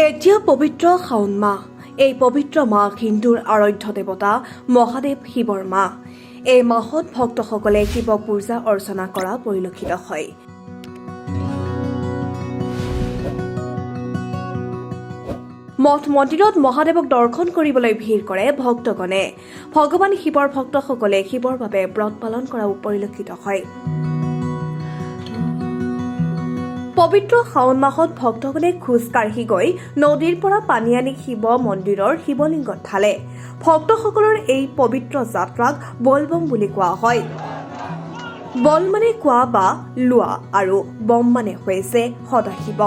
এতিয়া পবিত্ৰ শাওণ মাহ। এই পবিত্ৰ মাহ হিন্দুৰ আৰাধ্য দেৱতা মহাদেৱ শিৱৰ মাহ। এই মাহত ভক্তসকলে শিৱক পূজা অৰ্চনা কৰা পৰিলক্ষিত হয়। মঠ মন্দিৰত মহাদেৱক দৰ্শন কৰিবলৈ ভিৰ কৰে ভক্তগণে। ভগৱান শিৱৰ ভক্তসকলে শিৱৰ বাবে ব্ৰত পালন কৰাও পৰিলক্ষিত হয়। পবিত্ৰ শাওণ মাহত ভক্তগণে খোজকাঢ়ি গৈ নদীৰ পৰা পানী আনি শিৱ মন্দিৰৰ শিৱলিংগত ঢালে। ভক্তসকলৰ এই পবিত্ৰ যাত্ৰাক বলবম বুলি কোৱা হয়। বল মানে কোৱা বা লোৱা আৰু বম মানে হৈছে সদাশিৱ।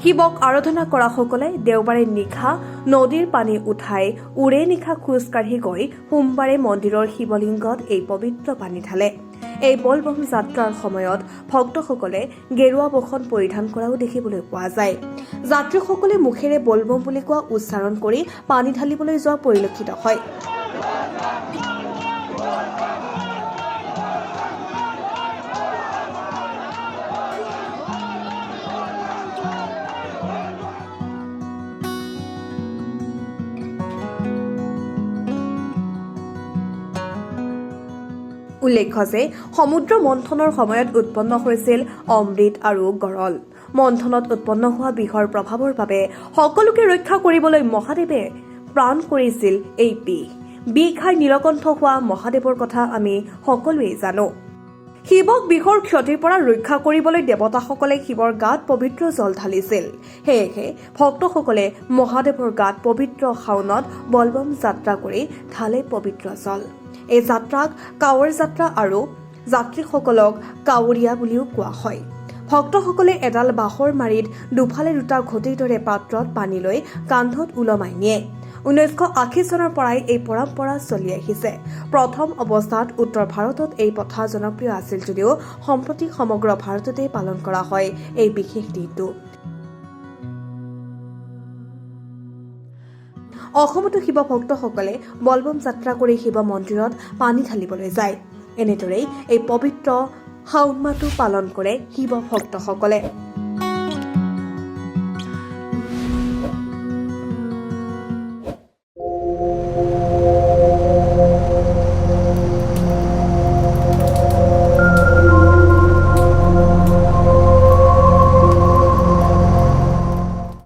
শিৱক আৰাধনা কৰাসকলে দেওবাৰে নিশা নদীৰ পানী উঠাই উৰে নিশা খোজকাঢ়ি গৈ সোমবাৰে মন্দিৰৰ শিৱলিংগত এই পবিত্ৰ পানী ঢালে। এই বলবম যাত্ৰাৰ সময়ত ভক্তসকলে গেৰুৱা বসন পৰিধান কৰাও দেখিবলৈ পোৱা যায়। যাত্ৰীসকলে মুখেৰে বলবম বুলি কোৱা উচ্চাৰণ কৰি পানী ঢালিবলৈ যোৱা পৰিলক্ষিত হয়। উল্লেখ্য যে সমুদ্ৰ মন্থনৰ সময়ত উৎপন্ন হৈছিল অমৃত আৰু গৰল। মন্থনত উৎপন্ন হোৱা বিষৰ প্ৰভাৱৰ বাবে সকলোকে ৰক্ষা কৰিবলৈ মহাদেৱে প্ৰাণ কৰিছিল এই বিষ খাই নীলকণ্ঠ হোৱা মহাদেৱৰ কথা আমি সকলোৱে জানো। শিৱক বিষৰ ক্ষতিৰ পৰা ৰক্ষা কৰিবলৈ দেৱতাসকলে শিৱৰ গাত পবিত্ৰ জল ঢালিছিল। সেয়েহে ভক্তসকলে মহাদেৱৰ গাত পবিত্ৰ শাওণত বলবম যাত্ৰা কৰি ঢালে পবিত্ৰ জল। এই যাত্ৰাক কাৱৰ যাত্ৰা আৰু যাত্ৰীসকলক কাৱৰীয়া বুলিও কোৱা হয়। ভক্তসকলে এডাল বাঁহৰ মাৰিত দুফালে দুটা ঘটিৰ দৰে পাত্ৰত পানী লৈ কান্ধত ওলমাই নিয়ে। 1980 চনৰ পৰাই এই পৰম্পৰা চলি আহিছে। প্ৰথম অৱস্থাত উত্তৰ ভাৰতত এই প্ৰথা জনপ্ৰিয় আছিল যদিও সম্প্ৰতি সমগ্ৰ ভাৰততে পালন কৰা হয় এই বিশেষ দিনটো। অসমতো শিৱ ভক্তসকলে বলবম যাত্ৰা কৰি শিৱ মন্দিৰত পানী ঢালিবলৈ যায়। এনেদৰেই এই পবিত্ৰ শাওণ মাহটো পালন কৰে শিৱ ভক্তসকলে।